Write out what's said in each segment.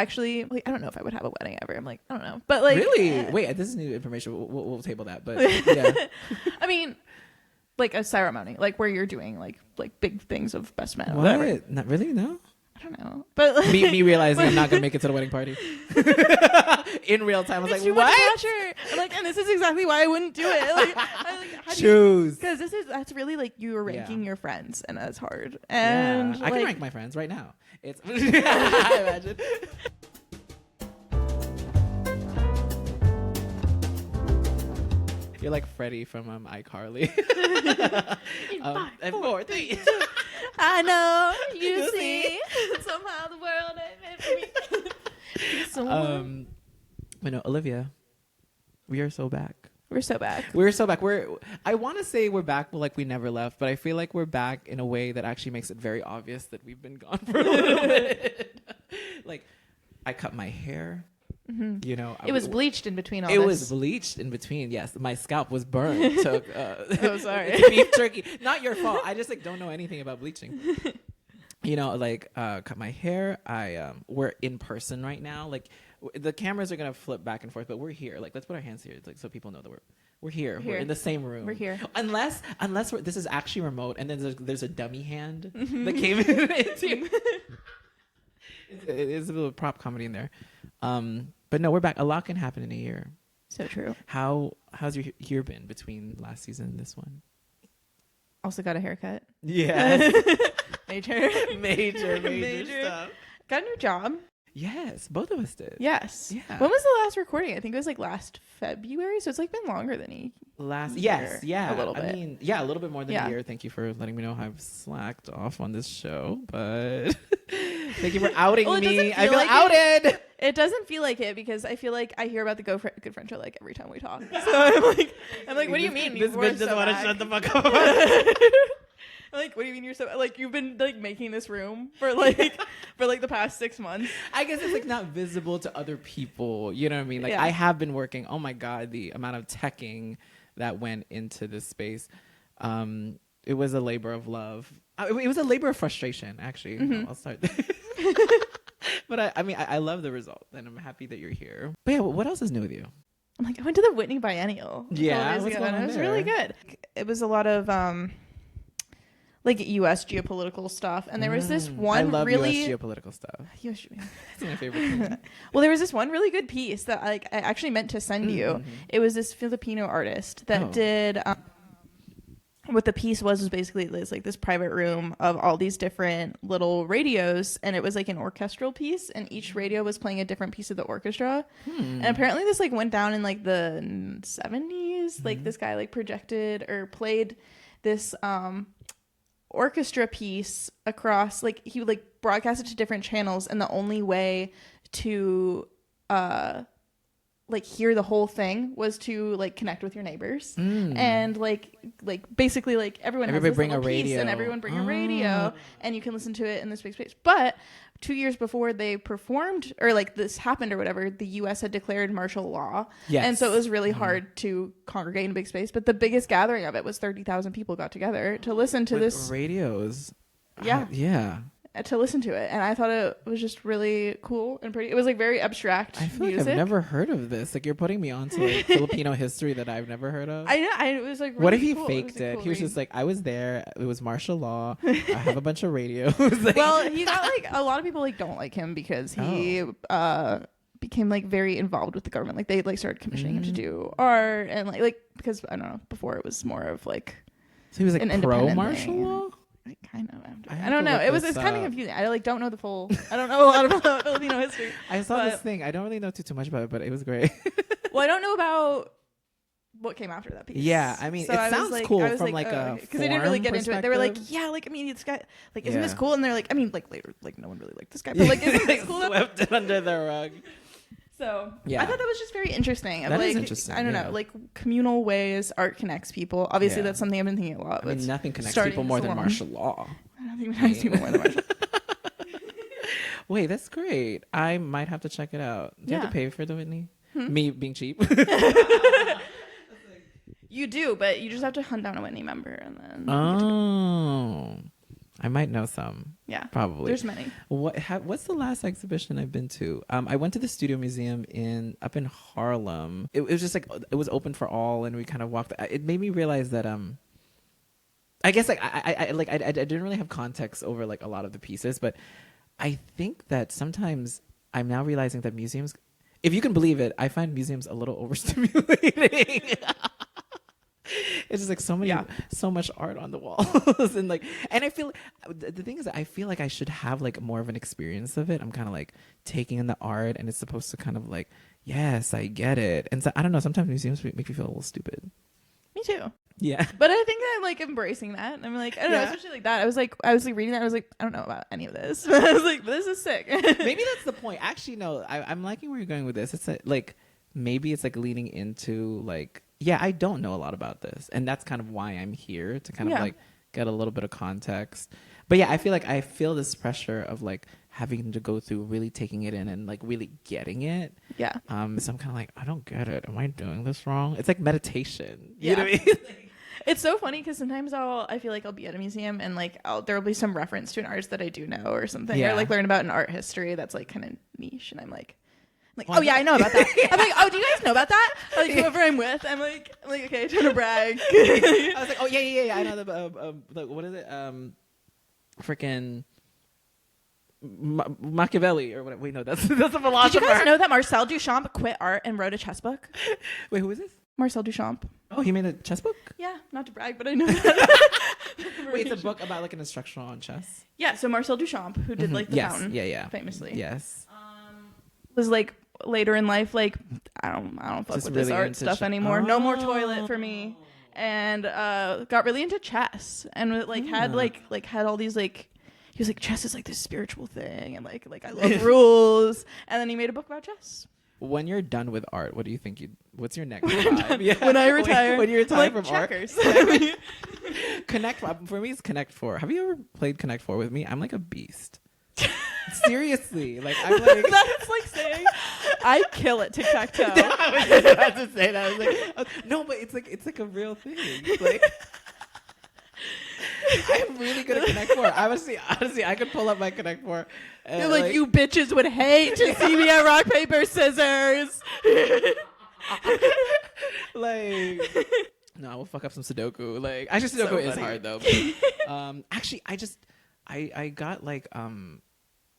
actually, like, I don't know if I would have a wedding ever. I'm like, I don't know. But like, really? Wait, this is new information. We'll table that. But yeah. I mean, like a ceremony, like where you're doing like big things of best man. What? Whatever. Not really? No? I don't know. But like, me realizing I'm not going to make it to the wedding party. In real time. I was like, too what? much pressure. Like, and this is exactly why I wouldn't do it. Like, choose. Because that's really like you are ranking your friends, and that's hard. And I can rank my friends right now. It's I imagine. You're like Freddie from iCarly. 5, 4, 3. I know you see somehow the world ain't meant for me. But no, Olivia, we are so back. We're so back. I want to say we're back, but like we never left. But I feel like we're back in a way that actually makes it very obvious that we've been gone for a little bit. Like, I cut my hair. Mm-hmm. You know, it was bleached in between all this. It was bleached in between. Yes, my scalp was burned. Oh, sorry. Beef jerky. Not your fault. I just like don't know anything about bleaching. You know, like cut my hair. We're in person right now. Like the cameras are gonna flip back and forth, but we're here. Like let's put our hands here, like so people know that we're here. We're in the same room. We're here. Unless this is actually remote, and then there's a dummy hand that came into. It is a little prop comedy in there. But no, we're back. A lot can happen in a year. So true. How's your year been between last season and this one? Also got a haircut. Yeah. Major stuff. Got a new job. Yes, both of us did. Yes. Yeah. When was the last recording? I think it was like last February. So it's like been longer than a year. Yes. Yeah. A little bit. I mean, yeah, a little bit more than a year. Thank you for letting me know I've slacked off on this show, but thank you for outing me. I feel like outed. It doesn't feel like it because I feel like I hear about the Good Friend show like every time we talk. So I'm like, what do you mean? This bitch doesn't want to shut the fuck up. Like, what do you mean you're so like you've been like making this room for the past 6 months? I guess it's like not visible to other people. You know what I mean? Like I have been working. Oh my God, the amount of teching that went into this space. It was a labor of love. It was a labor of frustration, actually. Mm-hmm. I'll start there. But I love the result, and I'm happy that you're here. But yeah, what else is new with you? I'm like, I went to the Whitney Biennial. Yeah, and it was really good. It was a lot of like U.S. geopolitical stuff, and there was this one I love really U.S. geopolitical stuff. It's my favorite thing. Well, there was this one really good piece that I actually meant to send you. Mm-hmm. It was this Filipino artist that did. What the piece was basically like this private room of all these different little radios, and it was like an orchestral piece, and each radio was playing a different piece of the orchestra. And apparently this like went down in like the 70s. Like this guy like projected or played this orchestra piece across, like he would like broadcast it to different channels, and the only way to like hear the whole thing was to like connect with your neighbors and like basically like everybody has this bring little a radio piece, and everyone bring a radio, and you can listen to it in this big space. But 2 years before they performed or like this happened or whatever, the US had declared martial law. Yes. And so it was really hard to congregate in a big space, but the biggest gathering of it was 30,000 people got together to listen to this radios. Yeah. To listen to it, and I thought it was just really cool and pretty. It was like very abstract. I feel music. like I've never heard of this. Like you're putting me onto like Filipino history that I've never heard of. I know. It was like really what if he cool. faked it? Cool he was read. just like, I was there. It was martial law. I have a bunch of radios. Like, well, he got like a lot of people like don't like him because he became like very involved with the government. Like they like started commissioning him to do art and like because I don't know, before it was more of like so he was like an pro martial law. Kind of. I don't know. It's kind of confusing. I like don't know the full. I don't know a lot about Filipino history. I saw this thing. I don't really know too much about it, but it was great. Well, I don't know about what came after that piece. Yeah, I mean, so it sounds like, cool from like a because they didn't really get into it. They were like, yeah, like I mean, this guy, like, isn't this cool? And they're like, I mean, like later, like no one really liked this guy, but like, isn't this cool? Swept it under the rug. So I thought that was just very interesting. That is interesting. I don't know, like communal ways art connects people. Obviously, that's something I've been thinking a lot. I mean, nothing connects people more than martial law. Nothing connects people more than martial law. Wait, that's great. I might have to check it out. Do you have to pay for the Whitney? Me being cheap. You do, but you just have to hunt down a Whitney member and then. Oh. I might know some. Yeah, probably. There's many. What's the last exhibition I've been to? I went to the Studio Museum up in Harlem. It was just like it was open for all, and we kind of walked. It made me realize that I guess like I didn't really have context over like a lot of the pieces, but I think that sometimes I'm now realizing that museums, if you can believe it, I find museums a little overstimulating. It's just like so much art on the walls and I feel the thing is that I feel like I should have like more of an experience of it. I'm kind of like taking in the art, and it's supposed to kind of like, yes, I get it. And so I don't know, sometimes museums make me feel a little stupid. Me too. Yeah. But I think I'm like embracing that. I'm like, I don't know, especially like that. I was like reading that. I was like, I don't know about any of this. I was like, this is sick. Maybe that's the point. Actually, no, I'm liking where you're going with this. It's like, maybe it's like leaning into like, yeah, I don't know a lot about this. And that's kind of why I'm here, to kind of like get a little bit of context. But yeah, I feel this pressure of like having to go through really taking it in and like really getting it. Yeah. So I'm kind of like, I don't get it. Am I doing this wrong? It's like meditation. You know what I mean? It's so funny because sometimes I feel like I'll be at a museum and like there'll be some reference to an artist that I do know or something, or like learn about an art history that's like kind of niche, and I'm like, oh yeah, I know about that. I'm like, oh, do you guys know about that? Like whoever I'm with, I'm like okay, trying to brag. I was like, oh yeah, I know the what is it? Freaking Machiavelli or whatever. Wait, no, that's a philosopher. Did you guys know that Marcel Duchamp quit art and wrote a chess book? Wait, who is this? Marcel Duchamp. Oh, he made a chess book? Yeah, not to brag, but I know that. Wait, it's a book about like an instructional on chess? Yeah, so Marcel Duchamp, who did like the Fountain, famously. Yes. Was like later in life, like I don't fuck just with really this art stuff anymore. No more toilet for me, and got really into chess, and like had had all these like. He was like, chess is like this spiritual thing, and like I love rules, and then he made a book about chess. When you're done with art, what do you think what's your next vibe? Yeah. When I retire, when you retire from checkers. Art, Connect for me is Connect 4. Have you ever played Connect 4 with me? I'm like a beast. Seriously, like I'm like that's like saying I kill at tic-tac-toe. I was just about to say that. I was like, no, but it's like a real thing. Like I'm really good at Connect 4. Honestly, I could pull up my Connect 4. You're like, you bitches would hate to see me at rock, paper, scissors. Like, no, I will fuck up some Sudoku. Like, actually, Sudoku is hard though. But, actually, I got like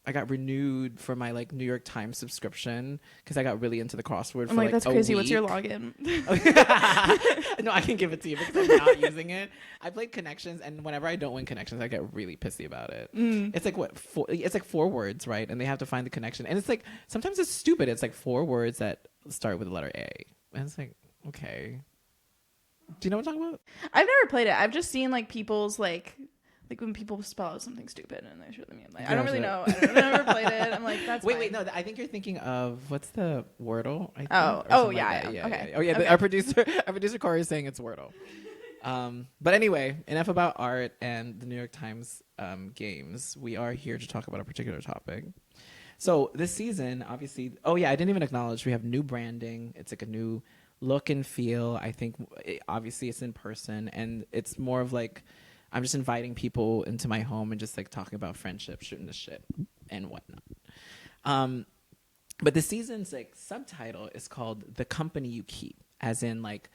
I got renewed for my like New York Times subscription because I got really into the crossword. I'm like, that's crazy. What's your login? No, I can give it to you because I'm not using it. I played Connections, and whenever I don't win Connections, I get really pissy about it. It's like it's like 4 words, right? And they have to find the connection, and it's like sometimes it's stupid. It's like 4 words that start with the letter A, and it's like, okay. Do you know what I'm talking about? I've never played it. I've just seen like people's like when people spell out something stupid and they show them, like, I don't really know. I've never played it. I'm like, that's wait, no. I think you're thinking of what's the Wordle? I think, yeah. Okay. Oh yeah. Okay. Our producer Corey is saying it's Wordle. But anyway, enough about art and the New York Times games. We are here to talk about a particular topic. So this season, obviously, I didn't even acknowledge we have new branding. It's like a new look and feel. I think obviously it's in person, and it's more of like, I'm just inviting people into my home and just like talking about friendship, shooting the shit, and whatnot. But the season's like subtitle is called "The Company You Keep," as in like,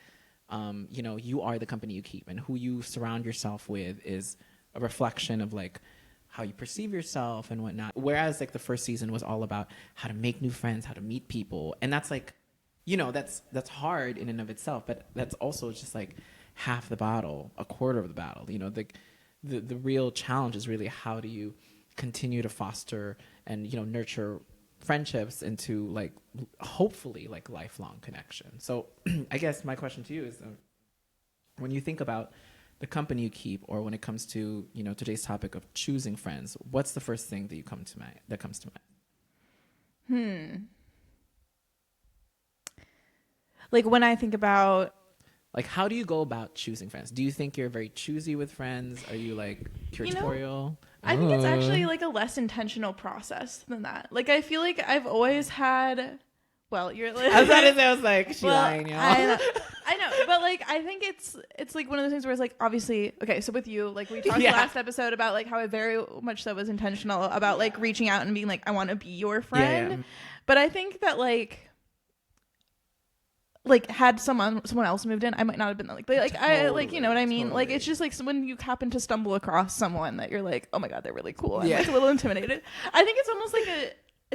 you are the company you keep, and who you surround yourself with is a reflection of like how you perceive yourself and whatnot. Whereas like the first season was all about how to make new friends, how to meet people, and that's like, that's hard in and of itself, but that's also just like half the battle, a quarter of the battle. The real challenge is really how do you continue to foster and nurture friendships into like hopefully like lifelong connection. So I guess my question to you is, when you think about the company you keep, or when it comes to today's topic of choosing friends, what's the first thing that comes to mind? Like when I think about, like, how do you go about choosing friends? Do you think you're very choosy with friends? Are you like curatorial? I think it's actually like a less intentional process than that. Like I feel like I've always had. Well, you're like. I was like, she lying, y'all. I know. But like, I think it's like one of those things where it's like, obviously, okay, so with you, like we talked last episode about like how I very much so was intentional about like reaching out and being like, I want to be your friend. But I think that like had someone else moved in, I might not have been like totally, I like, you know what I mean? Totally. Like it's just like when you happen to stumble across someone that you're like, oh my god, they're really cool. I'm like a little intimidated. I think it's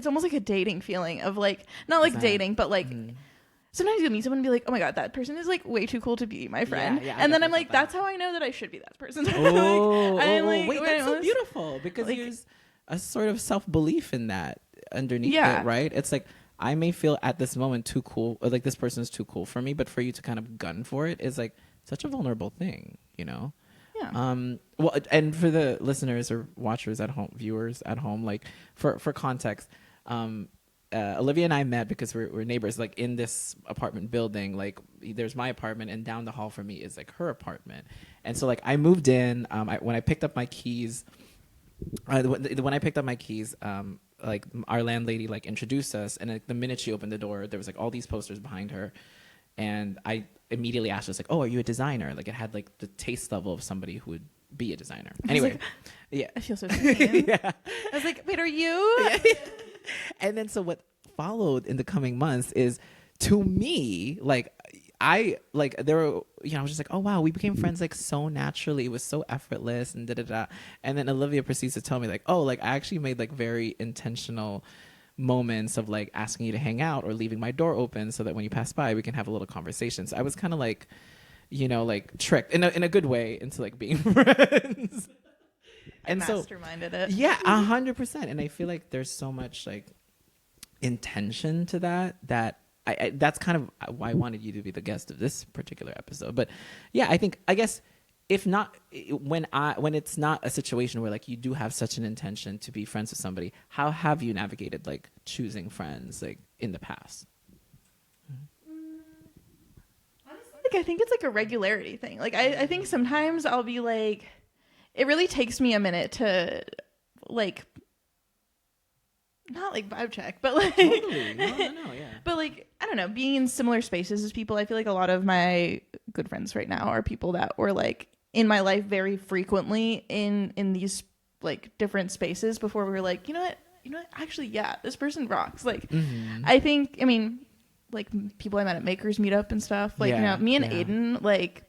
almost like a dating feeling of like, not like dating, but like sometimes you'll meet someone and be like, oh my god, that person is like way too cool to be my friend. And then I'm like, that's how I know that I should be that person. Wait, that's so beautiful, because like, there's a sort of self-belief in that underneath it, right? It's like, I may feel at this moment too cool, or like this person is too cool for me, but for you to kind of gun for it is like such a vulnerable thing, you know? Yeah. Well, and for the listeners or watchers at home, viewers at home, like for context, Olivia and I met because we're neighbors, like in this apartment building. Like there's my apartment, and down the hall from me is like her apartment. And so like I moved in, when I picked up my keys, like our landlady like introduced us, and like, the minute she opened the door, there was like all these posters behind her, and I immediately asked her, like, oh, are you a designer? Like it had like the taste level of somebody who would be a designer. Anyway, I feel so mean. I was like, wait, are you? And then so what followed in the coming months is, to me, like I like there were, you know, I was just like, oh wow, we became friends like so naturally. It was so effortless and da. And then Olivia proceeds to tell me like, oh, like I actually made like very intentional moments of like asking you to hang out or leaving my door open so that when you pass by we can have a little conversation. So I was kind of like, you know, like tricked in a good way into like being friends. And so masterminded it. Yeah, 100%. And I feel like there's so much like intention to that that's kind of why I wanted you to be the guest of this particular episode. But yeah, I guess if not, when it's not a situation where like you do have such an intention to be friends with somebody, how have you navigated like choosing friends like in the past? Honestly, like I think it's like a regularity thing. Like I think sometimes I'll be like, it really takes me a minute to like, not like vibe check, but like totally. No, yeah. But like, I don't know, being in similar spaces as people, I feel like a lot of my good friends right now are people that were like in my life very frequently in these like different spaces before we were like, you know what, actually, yeah, this person rocks. Like I think, I mean, like people I met at Makers Meetup and stuff, like, you know, me and Aiden like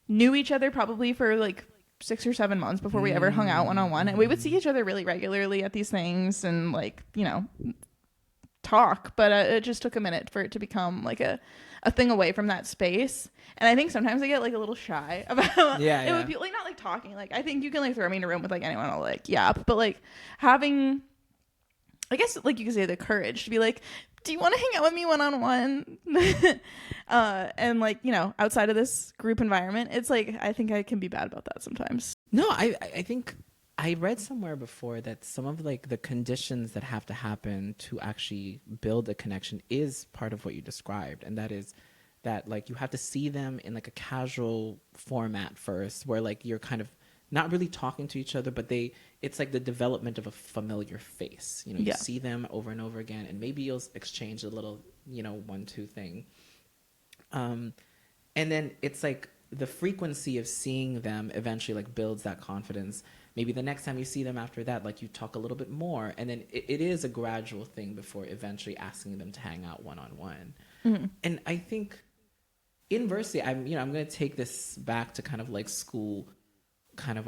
knew each other probably for like 6 or 7 months before we ever hung out one-on-one, and we would see each other really regularly at these things and like, you know, talk, but it just took a minute for it to become like a thing away from that space. And I think sometimes I get like a little shy about it would be like, not like talking, like I think you can like throw me in a room with like anyone, I'll like yap, but like having, I guess like you could say, the courage to be like, do you want to hang out with me one-on-one? And like, you know, outside of this group environment, it's like, I think I can be bad about that sometimes. No, I think I read somewhere before that some of like the conditions that have to happen to actually build a connection is part of what you described. And that is that like you have to see them in like a casual format first, where like you're kind of not really talking to each other, but it's like the development of a familiar face. You know, you see them over and over again, and maybe you'll exchange a little, you know, 1-2 thing. And then it's like the frequency of seeing them eventually like builds that confidence. Maybe the next time you see them after that, like you talk a little bit more, and then it is a gradual thing before eventually asking them to hang out one-on-one. And I think inversely, I'm going to take this back to kind of like school kind of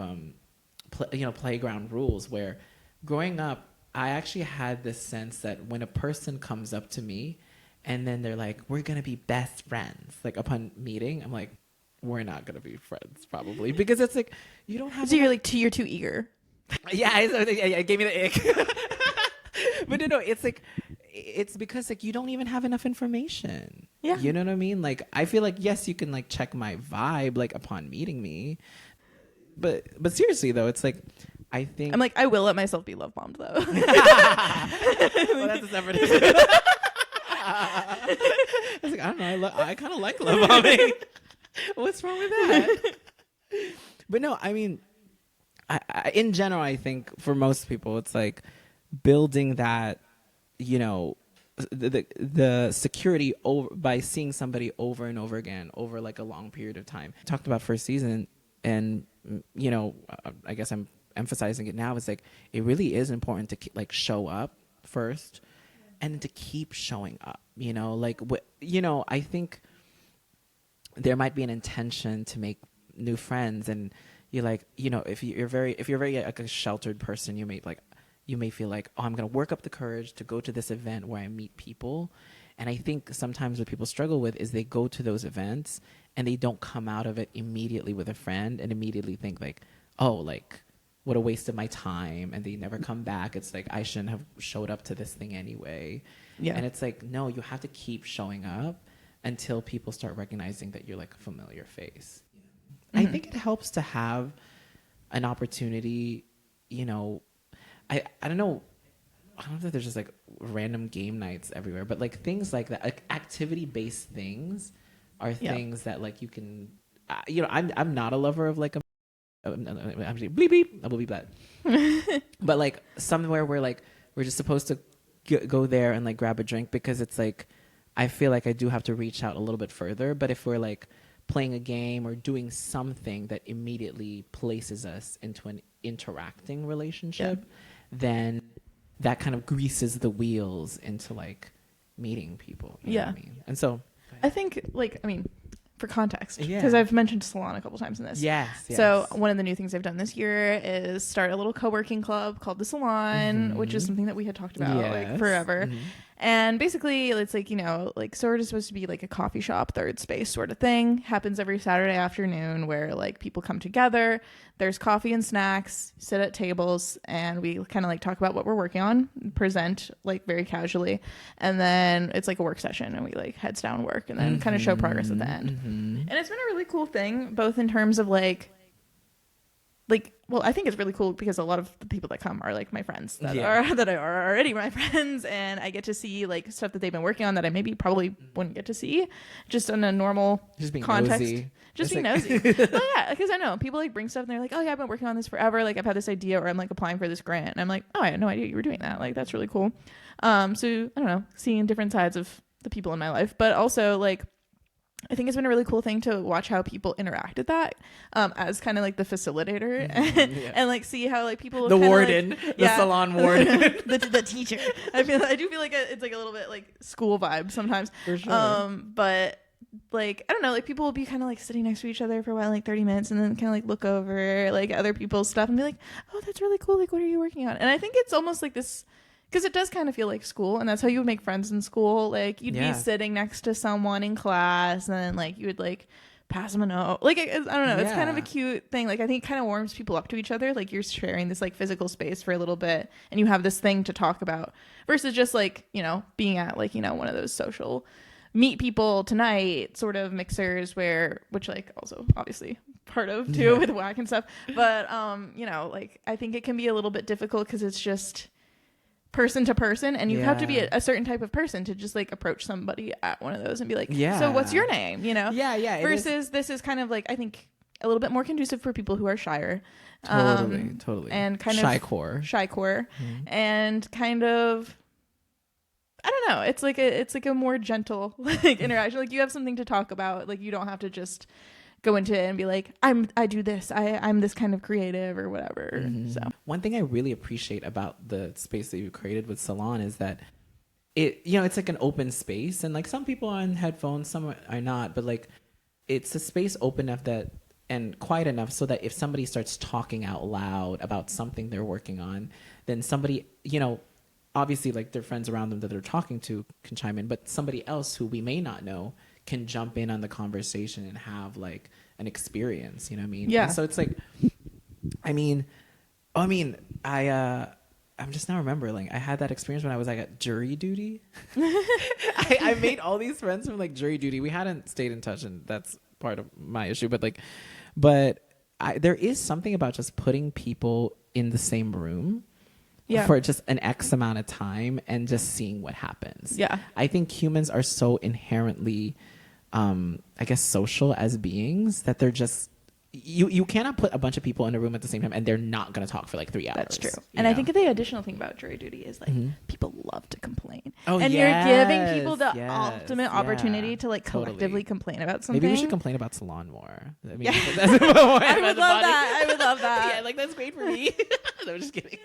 playground rules, where growing up I actually had this sense that when a person comes up to me and then they're like, we're gonna be best friends, like upon meeting, I'm like, we're not gonna be friends probably, because it's like you don't have, so you're like you're too eager. It gave me the ick. But no, it's like, it's because like you don't even have enough information. You know what I mean? Like I feel like, yes, you can like check my vibe like upon meeting me, but seriously though, it's like, I think I'm like, I will let myself be love bombed though. Well, that's a separate issue. I was like, I don't know, I kind of like love bombing. What's wrong with that? But no, I mean, I in general, I think for most people, it's like building that, you know, the security over by seeing somebody over and over again over like a long period of time. Talked about first season, and you know, I guess I'm emphasizing it now. It's like it really is important to like show up first, and to keep showing up. You know, like you know, I think there might be an intention to make new friends, and you're like, you know, if you're very like a sheltered person, you may feel like, oh, I'm going to work up the courage to go to this event where I meet people. And I think sometimes what people struggle with is they go to those events and they don't come out of it immediately with a friend and immediately think like, oh, like what a waste of my time. And they never come back. It's like, I shouldn't have showed up to this thing anyway. Yeah. And it's like, no, you have to keep showing up until people start recognizing that you're like a familiar face. I think it helps to have an opportunity, you know, I don't know if there's just like random game nights everywhere, but like things like that, like activity-based things are things that like you can, you know, I'm not a lover of like I'm bleep bleep, I will be bad. But like somewhere where like we're just supposed to go there and like grab a drink, because it's like, I feel like I do have to reach out a little bit further. But if we're like playing a game or doing something that immediately places us into an interacting relationship, then that kind of greases the wheels into like meeting people. You know what I mean? And so I think like, I mean, for context, because I've mentioned salon a couple times in this. Yes. So one of the new things I've done this year is start a little co-working club called the Salon, which is something that we had talked about like forever. And basically it's like, you know, like sort of supposed to be like a coffee shop, third space sort of thing. Happens every Saturday afternoon where like people come together. There's coffee and snacks, sit at tables, and we kind of like talk about what we're working on, present like very casually. And then it's like a work session and we like heads down work and then kind of show progress at the end. And it's been a really cool thing, both in terms of like, well, I think it's really cool because a lot of the people that come are like my friends that are already my friends, and I get to see like stuff that they've been working on that I maybe probably wouldn't get to see just in a normal context. Nosy. Just being nosy. Well, yeah, because I know people like bring stuff and they're like, oh yeah, I've been working on this forever. Like I've had this idea, or I'm like applying for this grant, and I'm like, oh, I had no idea you were doing that. Like that's really cool. So I don't know, seeing different sides of the people in my life, but also like, I think it's been a really cool thing to watch how people interact with that, as kind of like the facilitator and like see how like people the warden, like, the salon warden, the teacher. I do feel like it's like a little bit like school vibe sometimes. For sure. But like I don't know, like people will be kind of like sitting next to each other for a while, like 30 minutes, and then kind of like look over like other people's stuff and be like, oh, that's really cool. Like, what are you working on? And I think it's almost like this. Because it does kind of feel like school, and that's how you would make friends in school. Like, you'd be sitting next to someone in class, and then, like, you would, like, pass them a note. Like, I don't know. It's kind of a cute thing. Like, I think it kind of warms people up to each other. Like, you're sharing this, like, physical space for a little bit, and you have this thing to talk about. Versus just, like, you know, being at, like, you know, one of those social meet people tonight sort of mixers which, like, also, obviously, part of, too, with whack and stuff. But, you know, like, I think it can be a little bit difficult because it's just person to person, and you have to be a certain type of person to just like approach somebody at one of those and be like, so what's your name, you know? Versus this is kind of like, I think a little bit more conducive for people who are shyer, totally and kind shy of core and kind of, I don't know, it's like a more gentle like interaction. Like you have something to talk about, like you don't have to just go into it and be like, I do this, I'm this kind of creative or whatever. So one thing I really appreciate about the space that you created with Salon is that it, you know, it's like an open space, and like some people are on headphones, some are not, but like it's a space open enough that and quiet enough so that if somebody starts talking out loud about something they're working on, then somebody, you know, obviously like their friends around them that they're talking to can chime in, but somebody else who we may not know can jump in on the conversation and have like an experience, you know what I mean? And so it's like, I'm just now remembering, I had that experience when I was like at jury duty. I made all these friends from like jury duty. We hadn't stayed in touch, and that's part of my issue. But there is something about just putting people in the same room for just an X amount of time and just seeing what happens. I think humans are so inherently I guess social as beings that they're just, you cannot put a bunch of people in a room at the same time and they're not going to talk for like 3 hours. That's true. And I think the additional thing about jury duty is like people love to complain. Oh, and yes, you're giving people the ultimate opportunity to like collectively complain about something. Maybe we should complain about salon more. I mean, I would love that. I would love that. Yeah, like that's great for me. No, I'm just kidding.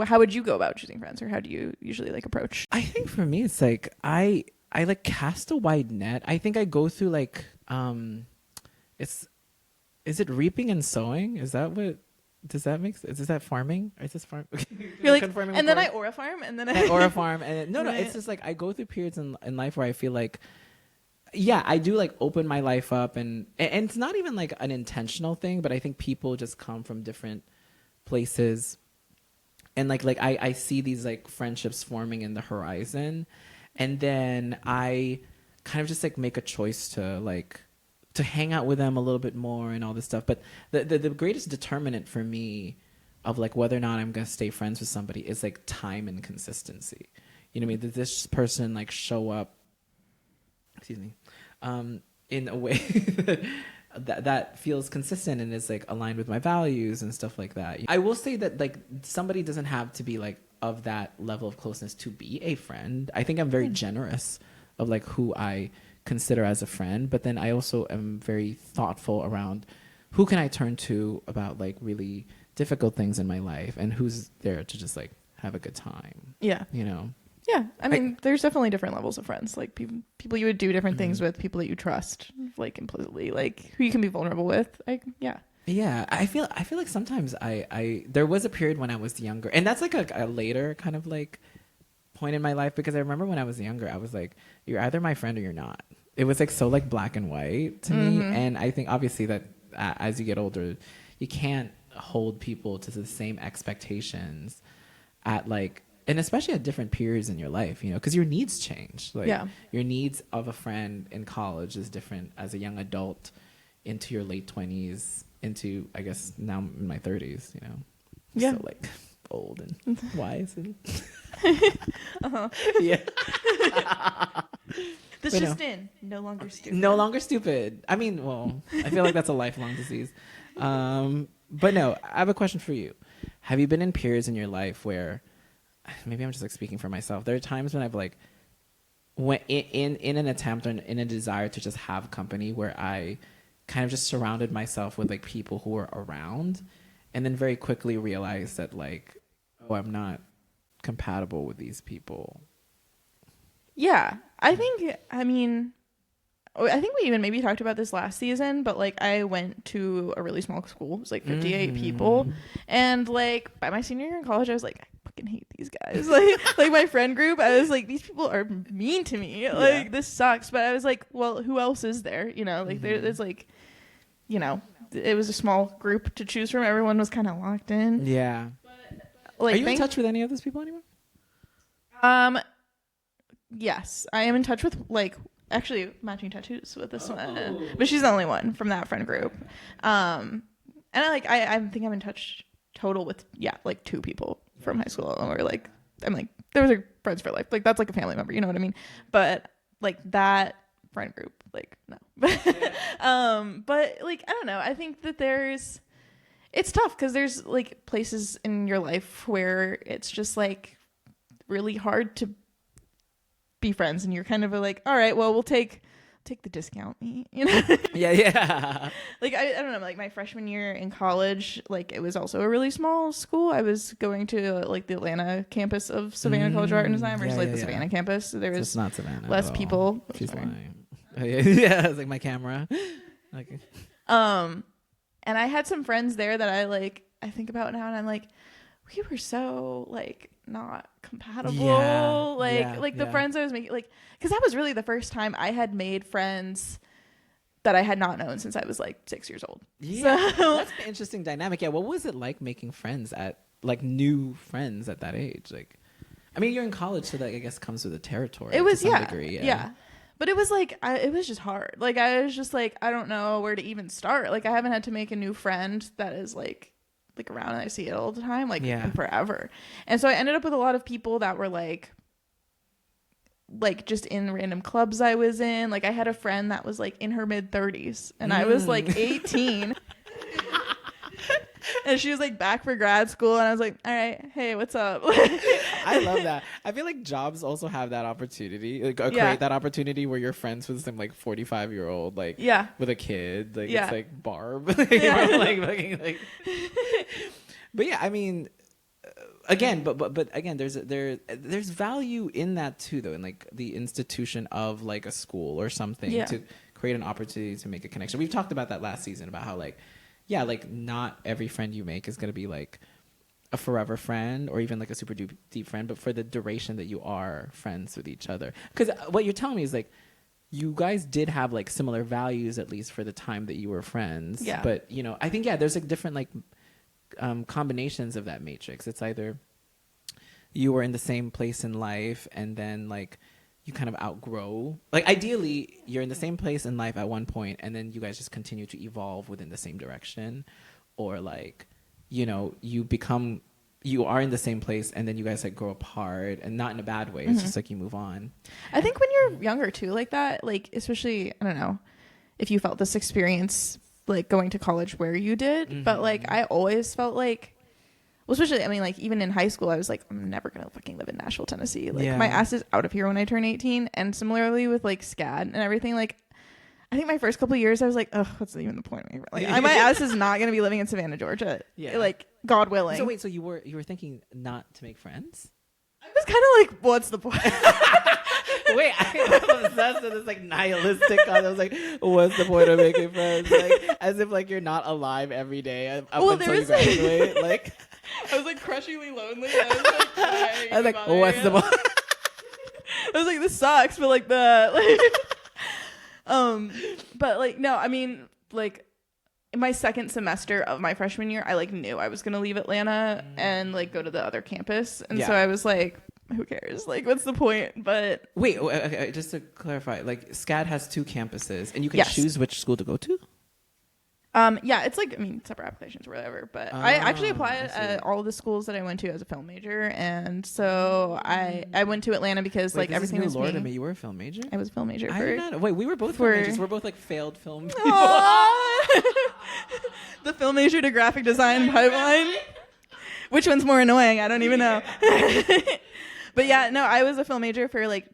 How would you go about choosing friends, or how do you usually like approach? I think for me, it's like I like cast a wide net. I think I go through like is it reaping and sowing? Is that what? Does that make sense? Is that farming? Or is this farm? You're like, and then I aura farm, and then I aura farm, and no, it's just like I go through periods in life where I feel like, yeah, I do like open my life up, and it's not even like an intentional thing, but I think people just come from different places, and like I see these like friendships forming in the horizon, and then I kind of just like make a choice to hang out with them a little bit more and all this stuff. But the greatest determinant for me of like whether or not I'm going to stay friends with somebody is like time and consistency. You know what I mean? Did this person like show up, excuse me, in a way that feels consistent and is like aligned with my values and stuff like that. I will say that like somebody doesn't have to be like of that level of closeness to be a friend. I think I'm very generous of like who I consider as a friend, but then I also am very thoughtful around who can I turn to about like really difficult things in my life, and who's there to just like have a good time. Yeah, you know. Yeah, I mean, there's definitely different levels of friends. Like people you would do different things with, people that you trust, like implicitly, like who you can be vulnerable with. Yeah, I feel like sometimes I there was a period when I was younger, and that's like a later kind of like point in my life, because I remember when I was younger, I was like, you're either my friend or you're not. It was like so like black and white to me, and I think obviously that as you get older, you can't hold people to the same expectations at like, and especially at different periods in your life, you know, because your needs change. Like your needs of a friend in college is different as a young adult into your late 20s, into I guess now in my 30s, you know. Yeah. So like old and wise and yeah. This but just in. No longer stupid. No longer stupid. I mean, well, I feel like that's a lifelong disease. But no, I have a question for you. Have you been in periods in your life where, maybe I'm just like speaking for myself, there are times when I've like, when in an attempt or in a desire to just have company, where I kind of just surrounded myself with like people who were around, and then very quickly realized that like, oh, I'm not compatible with these people. Yeah, I think we even maybe talked about this last season, but like I went to a really small school. It was like 58 people, and like by my senior year in college, I was like, I fucking hate these guys. like my friend group, I was like, these people are mean to me. Like this sucks. But I was like, well, who else is there? You know, like there's like, you know, it was a small group to choose from. Everyone was kind of locked in. Yeah. Like, are you in touch with any of those people anymore? Yes, I am in touch with like actually matching tattoos with this one, but she's the only one from that friend group. And I think I'm in touch total with like 2 people from high school, and we're like, I'm like, those are friends for life. Like that's like a family member, you know what I mean? But like that friend group, like no. But like I don't know. I think that it's tough because there's like places in your life where it's just like really hard to be friends, and you're kind of like, all right, well, we'll take the discount, you know. yeah Like I don't know, like my freshman year in college, like it was also a really small school. I was going to like the Atlanta campus of Savannah College of Art and Design versus the Savannah campus, so there was not Savannah less people. She's lying. Yeah, it's like my camera. Okay. And I had some friends there that I think about now, and I'm like, we were so like not compatible. The friends I was making, like, because that was really the first time I had made friends that I had not known since I was like 6 years old. Yeah, so that's an interesting dynamic. Yeah, what was it like making friends new friends at that age? Like, I mean, you're in college, so that I guess comes with the territory. It was to some degree, yeah. But it was like it was just hard. Like I was just like, I don't know where to even start. Like I haven't had to make a new friend that is like around, and I see it all the time, like in forever. And so I ended up with a lot of people that were like like just in random clubs I was in. Like I had a friend that was like in her mid 30s and I was like 18. And she was like back for grad school and I was like, all right, hey, what's up? I love that. I feel like jobs also have that opportunity, like create that opportunity where you're friends with some like 45-year-old like with a kid, like it's like Barb. Like, but yeah, I mean, again, but again, there's value in that too, though, in like the institution of like a school or something to create an opportunity to make a connection. We've talked about that last season about how like, yeah, like not every friend you make is going to be like a forever friend or even like a super deep friend, but for the duration that you are friends with each other. Because what you're telling me is like you guys did have like similar values, at least for the time that you were friends. Yeah. But, you know, I think, there's like different like combinations of that matrix. It's either you were in the same place in life and then like you kind of outgrow, like ideally you're in the same place in life at one point and then you guys just continue to evolve within the same direction, or like, you know, you are in the same place and then you guys like grow apart, and not in a bad way. It's just like you move on. I think when you're younger too, like that, like especially, I don't know if you felt this experience like going to college where you did, but like I always felt like, well, especially, I mean, like, even in high school, I was like, I'm never going to fucking live in Nashville, Tennessee. Like, my ass is out of here when I turn 18. And similarly with, like, SCAD and everything, like, I think my first couple of years, I was like, oh, what's even the point? Like, my ass is not going to be living in Savannah, Georgia. Yeah. Like, God willing. So, wait, so you were thinking not to make friends? I was kind of like, what's the point? Wait, I was obsessed with this like nihilistic concept. I was like, what's the point of making friends? Like, as if like you're not alive every day up until you graduate. Like, I was like crushingly lonely. I was like, I was like, what's the point? I was like, this sucks, but like but like no, I mean, like in my second semester of my freshman year, I like knew I was gonna leave Atlanta and like go to the other campus, and so I was like, who cares? Like, what's the point? But wait, okay, just to clarify, like SCAD has 2 campuses, and you can choose which school to go to. Yeah, it's like, I mean, separate applications or whatever, but I actually applied at all the schools that I went to as a film major, and so I went to Atlanta because like everything was Lord, I mean, you were a film major? I was a film major. Wait, we were both film majors. We're both like failed film people. The film major to graphic design pipeline. Which one's more annoying? I don't even know. But yeah, no, I was a film major for like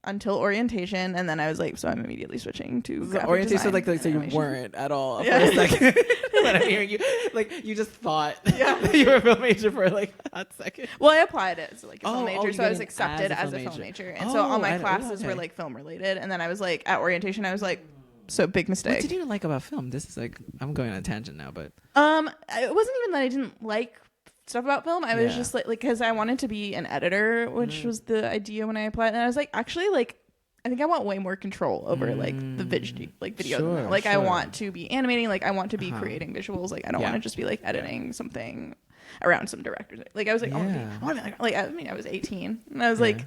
until orientation, and then I was like, so I'm immediately switching to graphic orientation. Design, so you weren't at all for a second. When I'm hearing you, like you just thought that you were a film major for like a hot second. Well, I applied it as like a film major, so I was accepted as a film major, and so all my classes were like film related. And then I was like at orientation, I was like, so big mistake. What did you like about film? This is like, I'm going on a tangent now, but it wasn't even that I didn't like stuff about film. I was just like because I wanted to be an editor, which was the idea when I applied, and I was like, actually, like I think I want way more control over like the video. Sure, like I want to be animating, like I want to be creating visuals. Like I don't want to just be like editing something around some directors. Like I was like, I want to be like I mean, I was 18, and I was like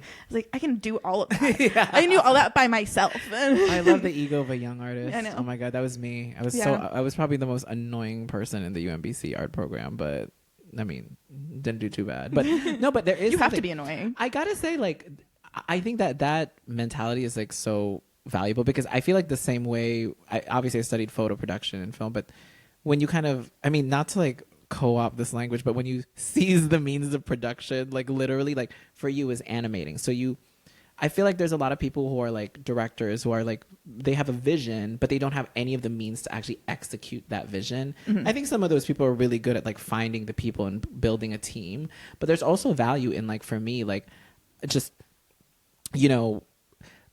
I can do all of that. I can do all that by myself. I love the ego of a young artist. I know. Oh my god, that was me. I was probably the most annoying person in the UMBC art program, but I mean, didn't do too bad. But no, but there is you have to be annoying. I gotta say, like, I think that mentality is like so valuable, because I feel like the same way. I studied photo production and film, but when you kind of, I mean, not to like co-opt this language, but when you seize the means of production, like literally, like for you is animating. So I feel like there's a lot of people who are like directors who are like, they have a vision, but they don't have any of the means to actually execute that vision. Mm-hmm. I think some of those people are really good at like finding the people and building a team. But there's also value in like, for me, like just, you know,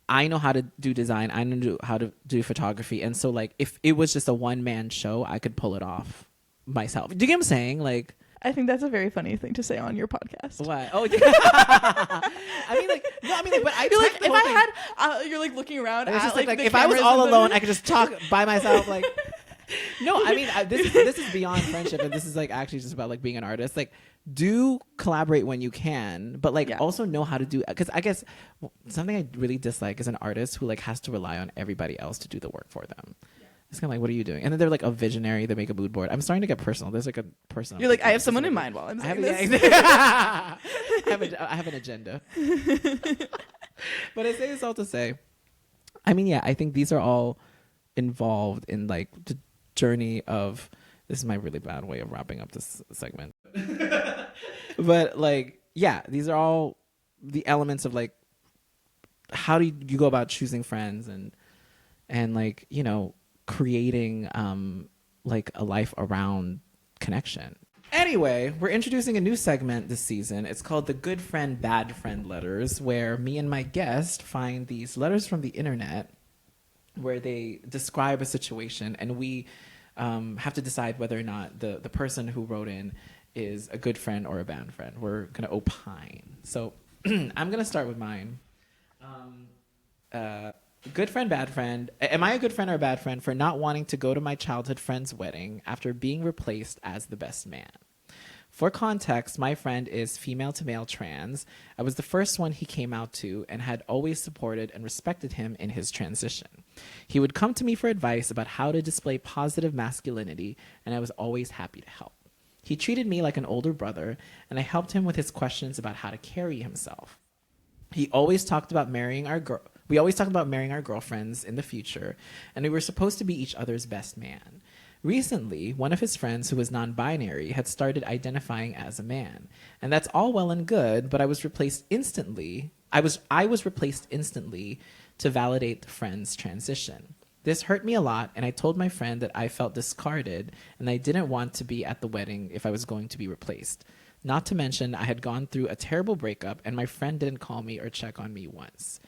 I know how to do design. I know how to do photography. And so like, if it was just a one-man show, I could pull it off myself. Do you get what I'm saying? Like, I think that's a very funny thing to say on your podcast. What? Oh, yeah. I mean, like, but I feel like if I had, you're like looking around. At, like if I was all alone, I could just talk by myself. Like, no, I mean, this is beyond friendship, and this is like actually just about like being an artist. Like, do collaborate when you can, but like also know how to do. Because I guess something I really dislike is an artist who like has to rely on everybody else to do the work for them. It's kind of like, what are you doing? And then they're like a visionary. They make a mood board. I'm starting to get personal. There's like a personal. You're like, I have someone in mind while I'm saying this. I have an agenda. But I say this all to say, I mean, yeah, I think these are all involved in like the journey of, this is my really bad way of wrapping up this segment. But like, yeah, these are all the elements of like, how do you go about choosing friends and like, you know, creating like a life around connection. Anyway, we're introducing a new segment this season. It's called the Good Friend, Bad Friend Letters, where me and my guest find these letters from the internet where they describe a situation, and we have to decide whether or not the person who wrote in is a good friend or a bad friend. We're going to opine. So I'm going to start with mine. Good friend, bad friend. Am I a good friend or a bad friend for not wanting to go to my childhood friend's wedding after being replaced as the best man? For context, my friend is female to male trans. I was the first one he came out to and had always supported and respected him in his transition. He would come to me for advice about how to display positive masculinity, and I was always happy to help. He treated me like an older brother, and I helped him with his questions about how to carry himself. We always talked about marrying our girlfriends in the future, and we were supposed to be each other's best man. Recently, one of his friends who was non-binary had started identifying as a man, and that's all well and good, but I was replaced instantly to validate the friend's transition. This hurt me a lot, and I told my friend that I felt discarded and I didn't want to be at the wedding if I was going to be replaced. Not to mention, I had gone through a terrible breakup and my friend didn't call me or check on me once.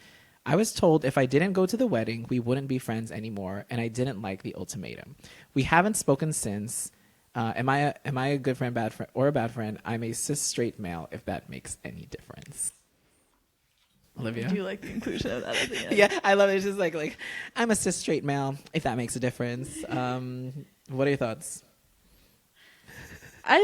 I was told if I didn't go to the wedding, we wouldn't be friends anymore, and I didn't like the ultimatum. We haven't spoken since. Am I a good friend, bad friend, or a bad friend? I'm a cis straight male, if that makes any difference. Olivia? I do like the inclusion of that at the end. Yeah, I love it. It's just like I'm a cis straight male, if that makes a difference. What are your thoughts? I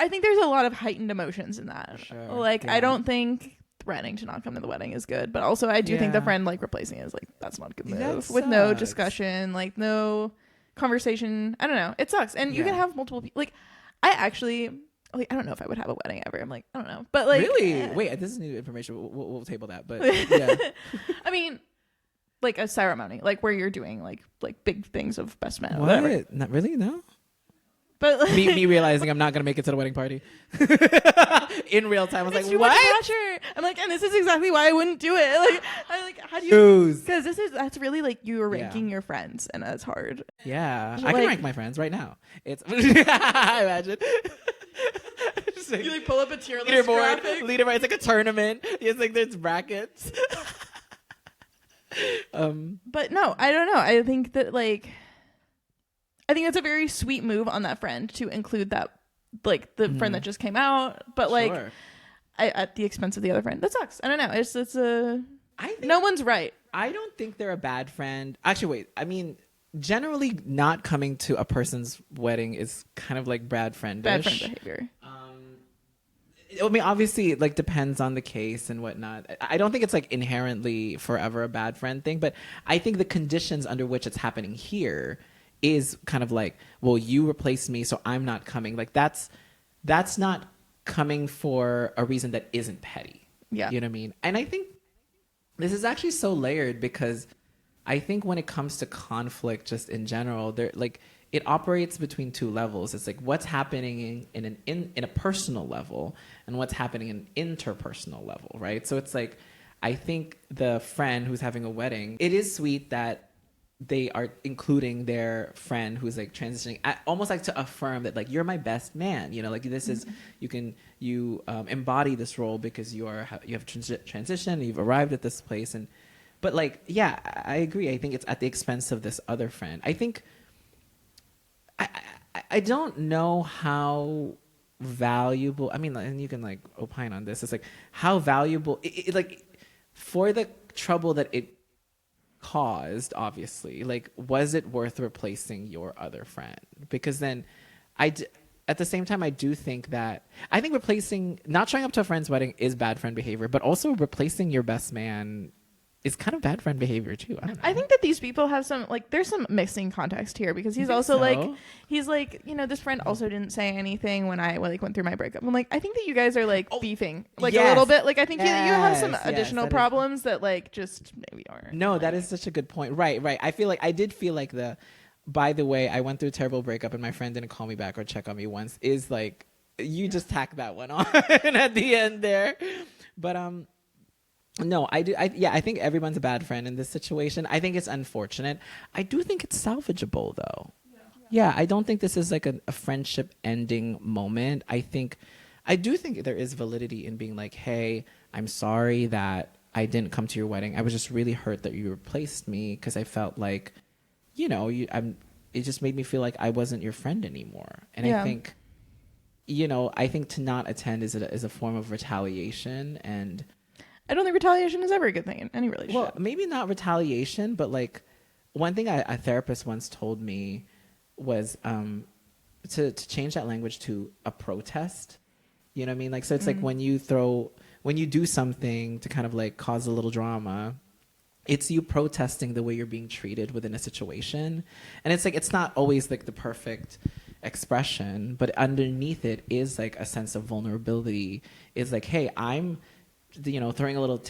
think there's a lot of heightened emotions in that. Sure. Like, Yeah. I don't think threatening to not come to the wedding is good, but also I do think the friend like replacing it is like, that's not a good move. With no discussion, like no conversation. I don't know. It sucks. And you can have multiple people. Like, I don't know if I would have a wedding ever. I'm like, I don't know. But like, really? Wait, this is new information. We'll table that. But yeah. I mean, like a ceremony, like where you're doing like big things of best man. What? Whatever. Not really, no. But like, me realizing I'm not gonna make it to the wedding party in real time. I was like, too what? much pressure. I'm like, and this is exactly why I wouldn't do it. Like, I like, how do you? Because that's really like you are ranking your friends, and that's hard. Yeah, So, I can like, rank my friends right now. It's I imagine. You like pull up a tier list graphic. Leaderboard. It's like a tournament. It's like there's brackets. But no, I don't know. I think that I think that's a very sweet move on that friend to include that, like the friend that just came out, but like at the expense of the other friend. That sucks. I don't know. It's I think no one's right. I don't think they're a bad friend. Actually, wait. I mean, generally, not coming to a person's wedding is kind of like bad friend behavior. I mean, obviously, it like depends on the case and whatnot. I don't think it's like inherently forever a bad friend thing, but I think the conditions under which it's happening here is kind of like, well, you replaced me, so I'm not coming. Like that's not coming for a reason that isn't petty. Yeah. You know what I mean? And I think this is actually so layered because I think when it comes to conflict just in general, there like it operates between two levels. It's like what's happening in a personal level and what's happening in an interpersonal level, right? So it's like I think the friend who's having a wedding, it is sweet that they are including their friend who's like transitioning, almost like to affirm that like you're my best man, you know, like this is you embody this role because you have transitioned, you've arrived at this place, but like yeah, I agree. I think it's at the expense of this other friend. I think I don't know how valuable. I mean, and you can like opine on this. It's like how valuable it like for the trouble that it caused, obviously, like was it worth replacing your other friend? Because then at the same time I do think that I think not showing up to a friend's wedding is bad friend behavior, but also replacing your best man is kind of bad friend behavior too. I don't know. I think that these people have some, like, there's some missing context here, because he's also so? like, he's like, you know, this friend also didn't say anything when I like went through my breakup. I'm like, I think that you guys are like beefing like a little bit. Like, I think you have some additional problems that like just maybe aren't. No, that is such a good point. Right. I did feel like by the way, I went through a terrible breakup and my friend didn't call me back or check on me once is like, you just tack that one on at the end there. But, no, I do. I think everyone's a bad friend in this situation. I think it's unfortunate. I do think it's salvageable, though. Yeah, I don't think this is like a friendship ending moment. I do think there is validity in being like, hey, I'm sorry that I didn't come to your wedding. I was just really hurt that you replaced me because I felt like, you know, it just made me feel like I wasn't your friend anymore. And I think, you know, to not attend is a form of retaliation. And I don't think retaliation is ever a good thing in any relationship. Well, maybe not retaliation, but like one thing a therapist once told me was to change that language to a protest. You know what I mean? Like, so it's like when you do something to kind of like cause a little drama, it's you protesting the way you're being treated within a situation. And it's like, it's not always like the perfect expression, but underneath it is like a sense of vulnerability. Is like, hey, I'm, you know, throwing a little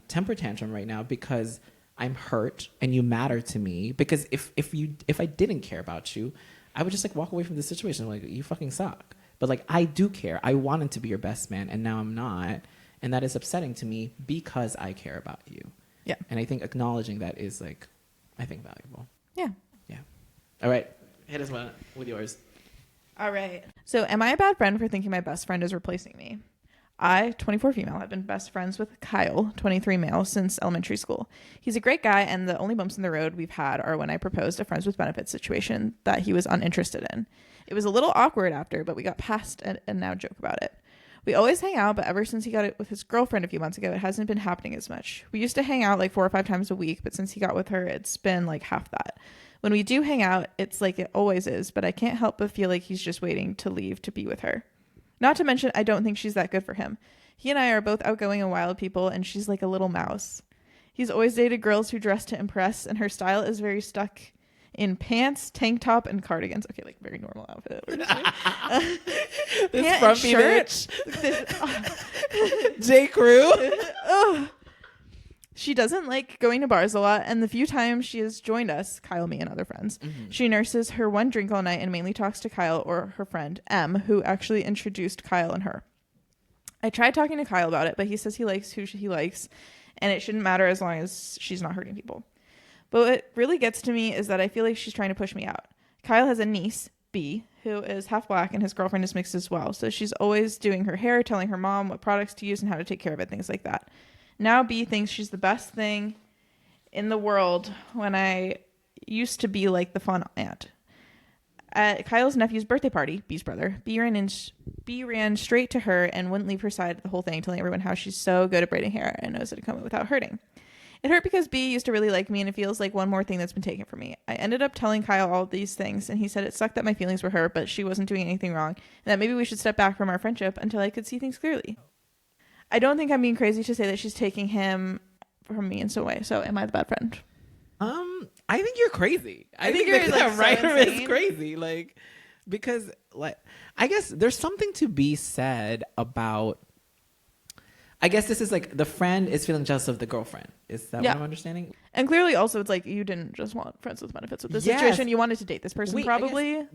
temper tantrum right now because I'm hurt and you matter to me. Because if I didn't care about you, I would just like walk away from the situation. Like, you fucking suck. But like, I do care. I wanted to be your best man and now I'm not. And that is upsetting to me because I care about you. Yeah. And I think acknowledging that is like, I think valuable. Yeah. Yeah. All right. Hit us with yours. All right. So am I a bad friend for thinking my best friend is replacing me? I, 24 female, have been best friends with Kyle, 23 male, since elementary school. He's a great guy, and the only bumps in the road we've had are when I proposed a friends with benefits situation that he was uninterested in. It was a little awkward after, but we got past it and now joke about it. We always hang out, but ever since he got it with his girlfriend a few months ago, it hasn't been happening as much. We used to hang out like 4 or 5 times a week, but since he got with her, it's been like half that. When we do hang out, it's like it always is, but I can't help but feel like he's just waiting to leave to be with her. Not to mention, I don't think she's that good for him. He and I are both outgoing and wild people, and she's like a little mouse. He's always dated girls who dress to impress, and her style is very stuck in pants, tank top, and cardigans. Okay, like very normal outfit. This frumpy bitch. J. Crew. She doesn't like going to bars a lot, and the few times she has joined us, Kyle, me, and other friends, she nurses her one drink all night and mainly talks to Kyle or her friend, M, who actually introduced Kyle and her. I tried talking to Kyle about it, but he says he likes who he likes, and it shouldn't matter as long as she's not hurting people. But what really gets to me is that I feel like she's trying to push me out. Kyle has a niece, B, who is half black, and his girlfriend is mixed as well, so she's always doing her hair, telling her mom what products to use and how to take care of it, things like that. Now B thinks she's the best thing in the world when I used to be like the fun aunt. At Kyle's nephew's birthday party, B's brother, B ran straight to her and wouldn't leave her side the whole thing, telling everyone how she's so good at braiding hair and knows how to comb it without hurting. It hurt because B used to really like me, and it feels like one more thing that's been taken from me. I ended up telling Kyle all these things, and he said it sucked that my feelings were hurt, but she wasn't doing anything wrong, and that maybe we should step back from our friendship until I could see things clearly. I don't think I'm being crazy to say that she's taking him from me in some way. So am I the bad friend? I think you're crazy. I think you're the like writer is crazy. Like, because like, I guess there's something to be said about, I guess this is like the friend is feeling jealous of the girlfriend. Is that what I'm understanding? And clearly also it's like you didn't just want friends with benefits with this situation. You wanted to date this person. Wait, probably.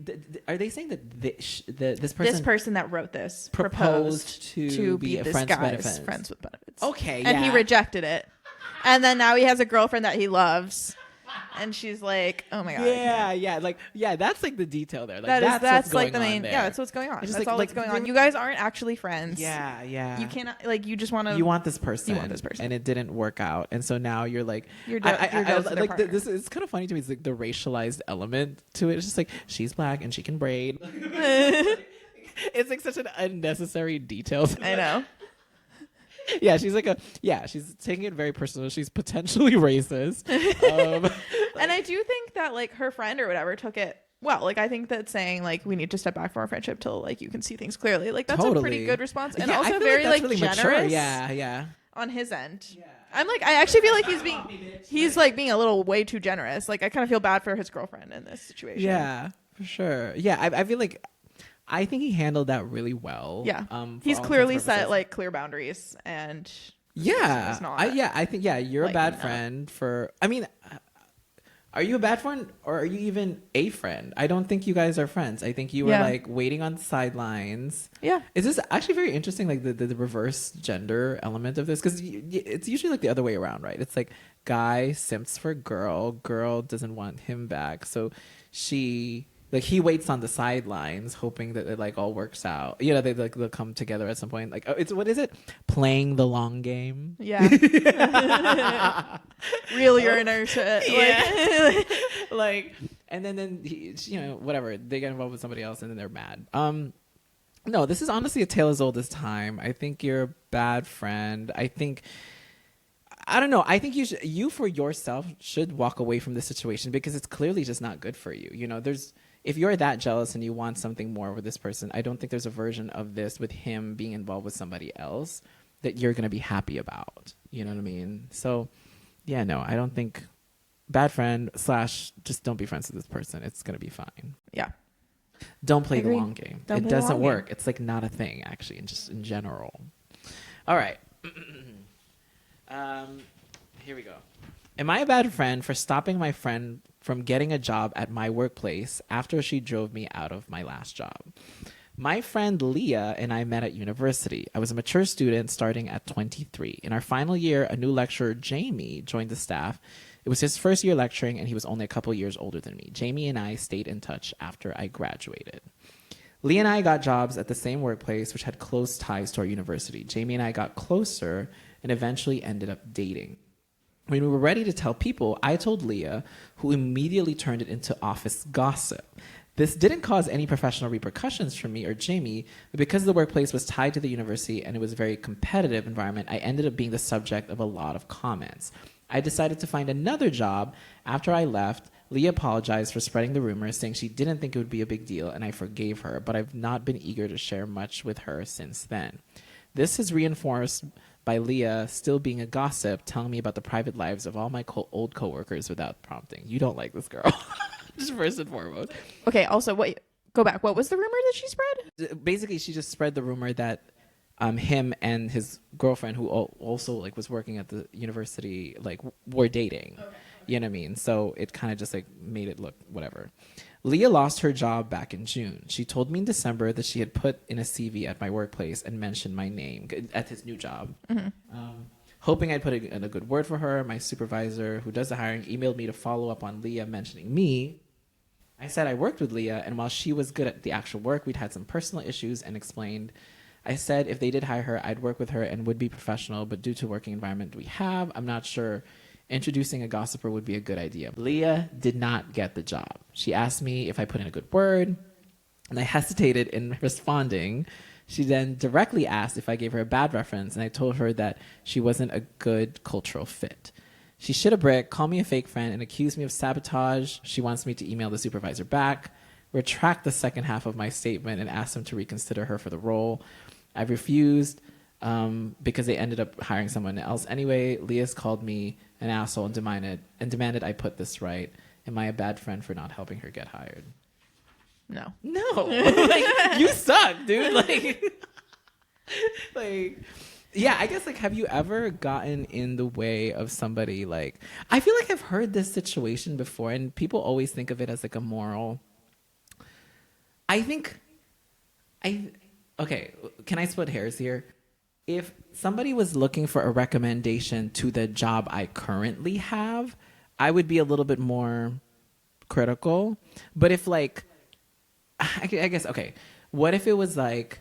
Are they saying that this person that wrote this proposed to be a friends with benefits? Okay. And he rejected it. And then now he has a girlfriend that he loves. And she's like, oh my God. Yeah. That's like the detail there. Like, that's like the main. Yeah, that's what's going on. That's all that's going on. You guys aren't actually friends. Yeah. You cannot, like, you just want to. You want this person. You want this person. And it didn't work out. And so now you're like, this is kind of funny to me. It's like the racialized element to it. It's just like, she's black and she can braid. It's like such an unnecessary detail. I know. Yeah, she's taking it very personal. She's potentially racist. And I do think that like her friend or whatever took it well. Like, I think that saying like we need to step back from our friendship till like you can see things clearly. Like, that's a pretty good response, and also very like really generous. Mature. Yeah. on his end. Yeah. I'm like, I actually feel like he's like being a little way too generous. Like, I kind of feel bad for his girlfriend in this situation. Yeah, for sure. Yeah, I feel like I think he handled that really well. Yeah. He's clearly set like clear boundaries and yeah. I think you're a bad friend for. I mean, are you a bad friend or are you even a friend? I don't think you guys are friends. I think you were like waiting on the sidelines. Yeah. Is this actually very interesting, like the reverse gender element of this? Because it's usually like the other way around, right? It's like guy simps for girl doesn't want him back. So he waits on the sidelines hoping that it like all works out. You know, they'll come together at some point. Like, it's what is it? Playing the long game. Yeah. Reel your inner shit. Yeah. Like, and then he, whatever. They get involved with somebody else and then they're mad. No, this is honestly a tale as old as time. I think you're a bad friend. I don't know. I think you for yourself should walk away from this situation because it's clearly just not good for you. You know, if you're that jealous and you want something more with this person, I don't think there's a version of this with him being involved with somebody else that you're going to be happy about. You know what I mean? So, yeah, no, I don't think bad friend / just don't be friends with this person. It's going to be fine. Yeah. Don't play the long game. It doesn't work. It's like not a thing, actually, and just in general. All right. Here we go. Am I a bad friend for stopping my friend from getting a job at my workplace after she drove me out of my last job? My friend Leah and I met at university. I was a mature student starting at 23. In our final year, a new lecturer, Jamie, joined the staff. It was his first year lecturing, and he was only a couple years older than me. Jamie and I stayed in touch after I graduated. Leah and I got jobs at the same workplace, which had close ties to our university. Jamie and I got closer and eventually ended up dating. When we were ready to tell people, I told Leah, who immediately turned it into office gossip. This didn't cause any professional repercussions for me or Jamie, but because the workplace was tied to the university and it was a very competitive environment, I ended up being the subject of a lot of comments. I decided to find another job. After I left, Leah apologized for spreading the rumors, saying she didn't think it would be a big deal, and I forgave her, but I've not been eager to share much with her since then. This is reinforced by Leah still being a gossip, telling me about the private lives of all my old coworkers without prompting. You don't like this girl, just first and foremost. Okay, also, wait, go back. What was the rumor that she spread? Basically, she just spread the rumor that him and his girlfriend, who also like was working at the university, like were dating. Okay. You know what I mean? So it kind of just like made it look whatever. Leah lost her job back in June. She told me in December that she had put in a CV at my workplace and mentioned my name at his new job. Mm-hmm. Hoping I'd put in a good word for her, my supervisor, who does the hiring, emailed me to follow up on Leah mentioning me. I said I worked with Leah, and while she was good at the actual work, we'd had some personal issues and explained. I said if they did hire her, I'd work with her and would be professional, but due to working environment we have, I'm not sure introducing a gossiper would be a good idea. Leah did not get the job. She asked me if I put in a good word, and I hesitated in responding. She then directly asked if I gave her a bad reference, and I told her that she wasn't a good cultural fit. She shit a brick, called me a fake friend, and accused me of sabotage. She wants me to email the supervisor back, retract the second half of my statement, and ask him to reconsider her for the role. I refused because they ended up hiring someone else anyway. Leah's called me an asshole and demanded I put this right. Am I a bad friend for not helping her get hired? No. Like, you suck, dude. Yeah, I guess, like, have you ever gotten in the way of somebody, like, I feel like I've heard this situation before, and people always think of it as, like, a moral. Okay, can I split hairs here? If somebody was looking for a recommendation to the job I currently have, I would be a little bit more critical. But if, like, I guess, okay, what if it was, like,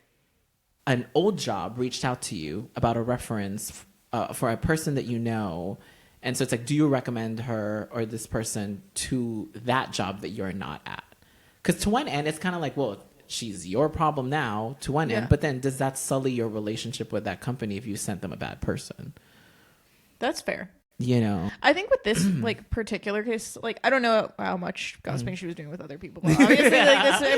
an old job reached out to you about a reference for a person that you know, and so it's like, do you recommend her or this person to that job that you're not at? Because to one end, it's kind of like, well, she's your problem now to one end, but then does that sully your relationship with that company if you sent them a bad person? That's fair. you know. I think with this like particular case, like I don't know how much gossiping she was doing with other people, but obviously like this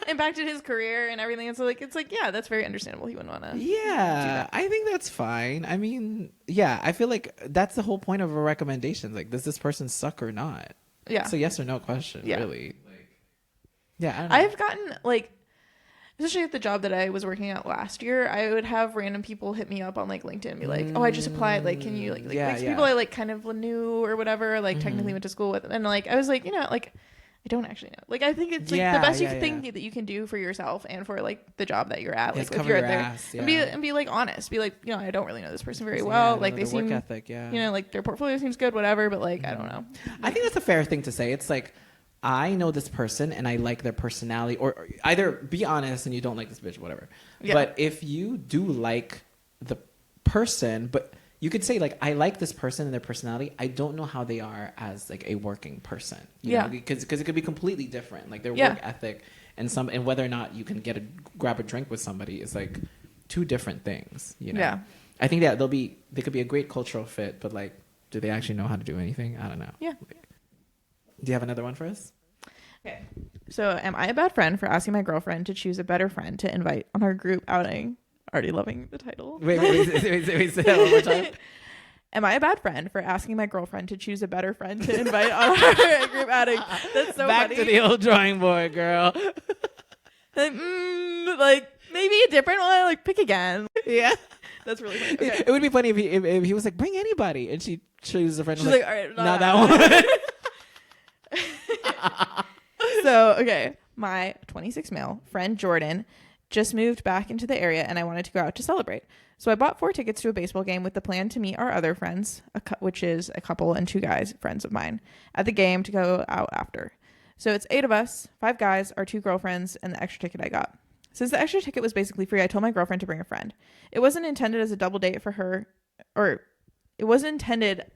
impacted his career and everything. And so like it's like, yeah, that's very understandable. He wouldn't want to. Yeah, I think that's fine. I mean, yeah, I feel like that's the whole point of a recommendation. Like, does this person suck or not? Yeah, it's a yes or no question, really. Like, yeah, I don't know. I've gotten like, especially at the job that I was working at last year, I would have random people hit me up on like LinkedIn and be like, "Oh, I just applied. Like, can you like people I like kind of knew or whatever, like technically went to school with." And like I was like, you know, like I don't actually know. Like I think it's like the best thing that you can do for yourself and for like the job that you're at. Like if you're there, and be like honest. Be like, you know, I don't really know this person very well. Like they seem, work ethic, you know, like their portfolio seems good, whatever. But like I don't know. I think that's a fair thing to say. It's like, I know this person and I like their personality, or either be honest and you don't like this bitch, whatever. Yeah. But if you do like the person, but you could say like, I like this person and their personality. I don't know how they are as like a working person. You know? Because it could be completely different. Like their work ethic and whether or not you can grab a drink with somebody is like two different things. You know. Yeah. I think that they could be a great cultural fit, but like, do they actually know how to do anything? I don't know. Yeah. Like, do you have another one for us? Okay. So, am I a bad friend for asking my girlfriend to choose a better friend to invite on our group outing? Already loving the title. Wait, say that one more time. Am I a bad friend for asking my girlfriend to choose a better friend to invite on our group outing? That's so Back funny. to the old drawing board, girl. like maybe a different one. Like pick again. Yeah. That's really funny. Okay. It would be funny if he was like, bring anybody, and she chooses a friend. She's like, all right, not that one. So, okay, my 26 male friend Jordan just moved back into the area and I wanted to go out to celebrate. So I bought 4 tickets to a baseball game with the plan to meet our other friends, which is a couple and 2 guys, friends of mine, at the game to go out after. So it's 8 of us, 5 guys, our 2 girlfriends, and the extra ticket I got. Since the extra ticket was basically free, I told my girlfriend to bring a friend. It wasn't intended as a double date for her, or it wasn't intended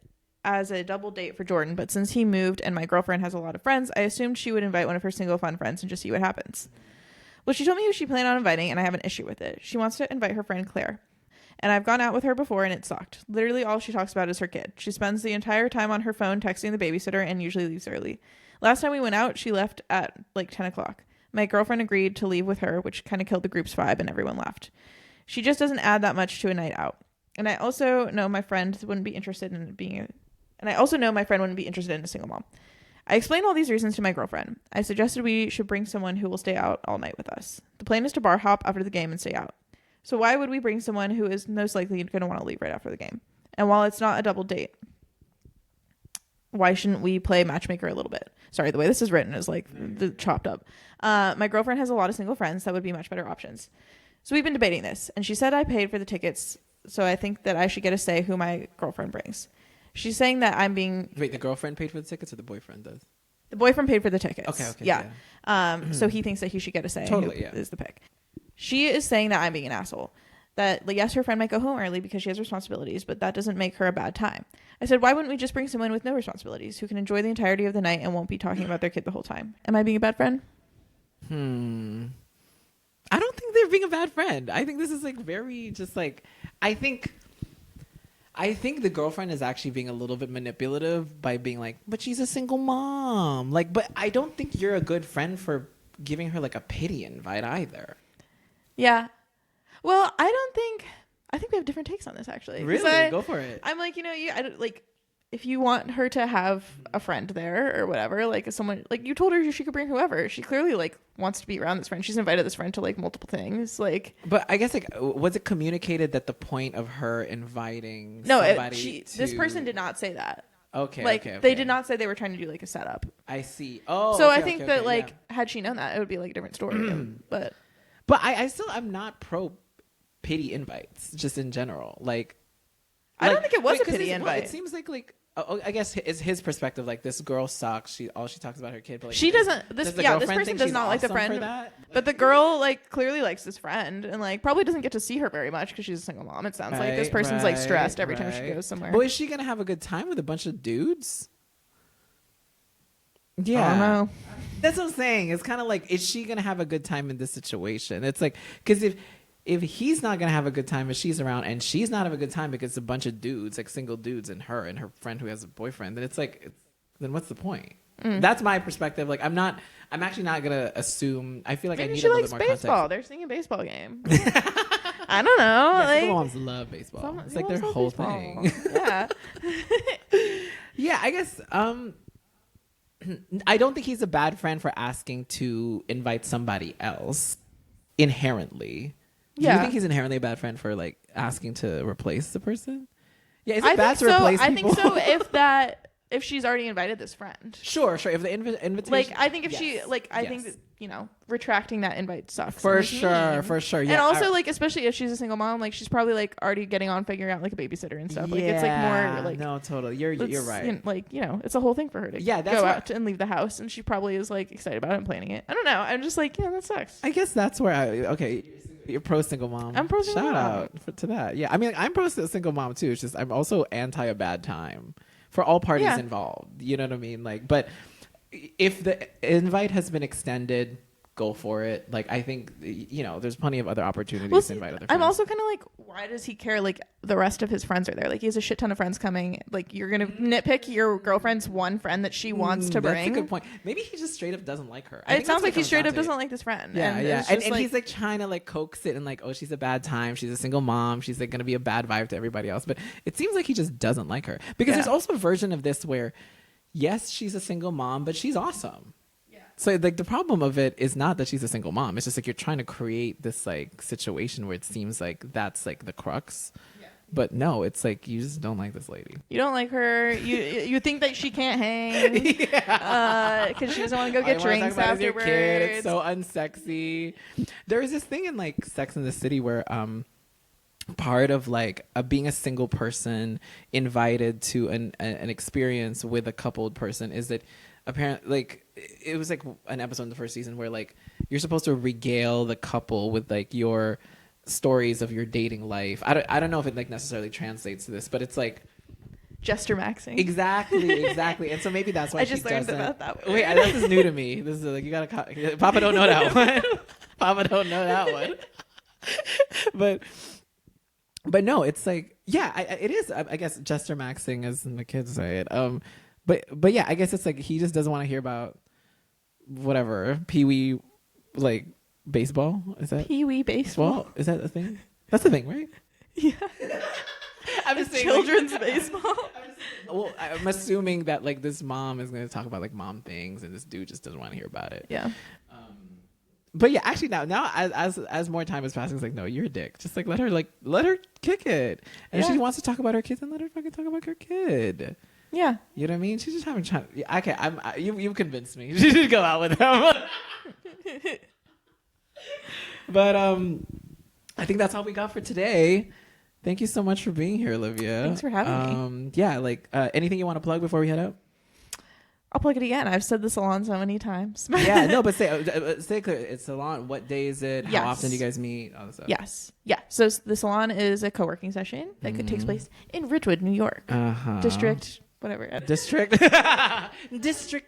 as a double date for Jordan, but since he moved and my girlfriend has a lot of friends, I assumed she would invite one of her single fun friends and just see what happens. Well, she told me who she planned on inviting, and I have an issue with it. She wants to invite her friend Claire, and I've gone out with her before, and it sucked. Literally all she talks about is her kid. She spends the entire time on her phone texting the babysitter and usually leaves early. Last time we went out, she left at like 10 o'clock. My girlfriend agreed to leave with her, which kind of killed the group's vibe, and everyone left. She just doesn't add that much to a night out. And I also know my friend wouldn't be interested in a single mom. I explained all these reasons to my girlfriend. I suggested we should bring someone who will stay out all night with us. The plan is to bar hop after the game and stay out. So why would we bring someone who is most likely going to want to leave right after the game? And while it's not a double date, why shouldn't we play matchmaker a little bit? Sorry, the way this is written is like chopped up. My girlfriend has a lot of single friends that would be much better options. So we've been debating this, and she said I paid for the tickets, so I think that I should get a say who my girlfriend brings. She's saying that I'm being... Wait, the girlfriend paid for the tickets or the boyfriend does? The boyfriend paid for the tickets. Okay. Yeah. So he thinks that he should get a say. Totally, is the pick. She is saying that I'm being an asshole. That, yes, her friend might go home early because she has responsibilities, but that doesn't make her a bad time. I said, why wouldn't we just bring someone with no responsibilities who can enjoy the entirety of the night and won't be talking about their kid the whole time? Am I being a bad friend? I don't think they're being a bad friend. I think this is like very just like... I think the girlfriend is actually being a little bit manipulative by being like, but she's a single mom. Like, but I don't think you're a good friend for giving her like a pity invite either. Yeah. Well, I think we have different takes on this actually. Really? Go for it. I'm like, if you want her to have a friend there or whatever, like someone, like you told her she could bring whoever. She clearly like wants to be around this friend. She's invited this friend to like multiple things. Like, but I guess like, was it communicated that the point of her inviting somebody this person did not say that. Okay. Like they did not say they were trying to do like a setup. I see. Oh, so I think that like had she known that, it would be like a different story. But I'm not pro pity invites just in general. Like, I don't think it was a pity invite. It seems like. I guess is his perspective like this girl sucks. She talks about her kid, but like she doesn't. This person does not like the friend, but the girl like clearly likes this friend and like probably doesn't get to see her very much because she's a single mom. It sounds like this person's like stressed every time she goes somewhere. But is she gonna have a good time with a bunch of dudes? Yeah, I don't know. That's what I'm saying. It's kind of like, is she gonna have a good time in this situation? It's like, because if he's not gonna have a good time if she's around, and she's not having a good time because it's a bunch of dudes, like single dudes, and her friend who has a boyfriend, then it's like, then what's the point? That's my perspective. Like, I'm actually not gonna assume. I feel like maybe I need she a little likes bit more baseball. context. They're singing a baseball game. I don't know. Yeah, like single moms love baseball. It's like their whole thing. Yeah. Yeah, I guess. I don't think he's a bad friend for asking to invite somebody else inherently. Do you think he's inherently a bad friend for like asking to replace the person? Yeah, is it bad to replace people? I think so if she's already invited this friend. Sure. If the invitation, like, I think if she, like, I think that, retracting that invite sucks. For sure. Yeah. And also, like, especially if she's a single mom, like, she's probably like already getting on figuring out like a babysitter and stuff. Like, it's like more like, no, totally. You're right. It's a whole thing for her to that's go out and leave the house, and she probably is like excited about it and planning it. I don't know. I'm just like, that sucks. I guess that's where you're pro single mom. I'm pro single mom. Shout out to that. Yeah, I mean, I'm pro single mom too. It's just I'm also anti a bad time for all parties involved. You know what I mean? Like, but if the invite has been extended, go for it. Like, I think there's plenty of other opportunities to invite other friends. I'm also kind of like, why does he care? Like, the rest of his friends are there. Like, he has a shit ton of friends coming. Like, you're gonna nitpick your girlfriend's one friend that she wants to bring. That's a good point. Maybe he just straight up doesn't like her. It sounds like he straight up doesn't like this friend. Yeah, and he's like trying to like coax it and like, oh, she's a bad time. She's a single mom. She's like gonna be a bad vibe to everybody else. But it seems like he just doesn't like her, because there's also a version of this where, yes, she's a single mom, but she's awesome. So like the problem of it is not that she's a single mom. It's just like you're trying to create this like situation where it seems like that's like the crux. Yeah. But no, it's like you just don't like this lady. You don't like her. You think that she can't hang. Because she doesn't want to go get drinks afterwards. Your kid. It's so unsexy. There is this thing in like Sex and the City where part of like being a single person invited to an experience with a coupled person is that apparently, like, it was like an episode in the first season where like you're supposed to regale the couple with like your stories of your dating life. I don't know if it like necessarily translates to this, but it's like Jester maxing. Exactly. And so maybe that's why I just learned about that word. Wait, this is new to me. This is like, you gotta Papa don't know that one. Papa don't know that one. But no, it's like, yeah, it is. I guess Jester maxing, as the kids say it. But yeah, I guess it's like he just doesn't want to hear about whatever Pee-wee, like baseball. Is that Pee-wee baseball? Is that a thing? That's the thing, right? Yeah. I'm just saying children's baseball. Well, I'm assuming that like this mom is going to talk about like mom things, and this dude just doesn't want to hear about it. Yeah. But yeah, actually now as more time is passing, it's like, no, you're a dick. Just like let her kick it. And if she wants to talk about her kids, then let her fucking talk about her kid. Yeah. You know what I mean? She's just having trying. Yeah, okay, you convinced me. She should go out with him. But I think that's all we got for today. Thank you so much for being here, Olivia. Thanks for having me. Yeah, like anything you want to plug before we head out? I'll plug it again. I've said the salon so many times. Yeah, no, but say clear. It's salon. What day is it? How often do you guys meet? All this stuff. Yes. Yeah. So the salon is a co-working session that takes place in Ridgewood, New York. Uh-huh. District, whatever. District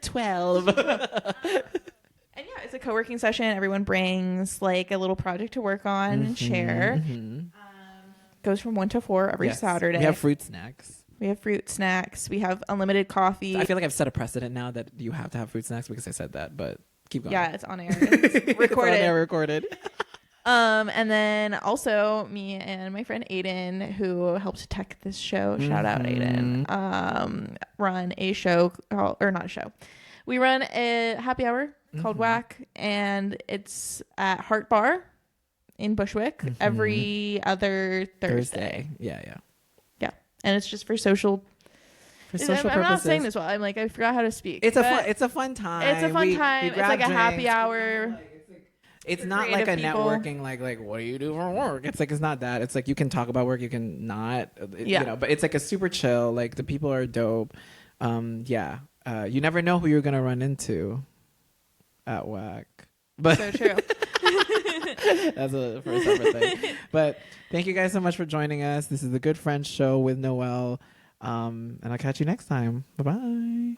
12. And yeah, it's a co-working session. Everyone brings like a little project to work on and share. Mm-hmm. Goes from 1 to 4 every Saturday. We have fruit snacks. We have unlimited coffee. I feel like I've set a precedent now that you have to have fruit snacks because I said that, but keep going. Yeah, it's on air. It's recorded. It's on air recorded. And then also me and my friend Aiden, who helped tech this show, shout out Aiden, run a show we run a happy hour called Whack, and it's at Heart Bar in Bushwick every other Thursday. Yeah. And it's just for social purposes. I'm not saying this well. I'm like, I forgot how to speak. It's a fun time. It's a fun time. It's like a happy hour. It's not like a networking, like what do you do for work? It's like, it's not that. It's like you can talk about work, you can not, you know, but it's like a super chill, like the people are dope. You never know who you're going to run into at Whack. But so true. That's the first ever thing. But thank you guys so much for joining us. This is the Good Friends Show with Noel. And I'll catch you next time. Bye-bye.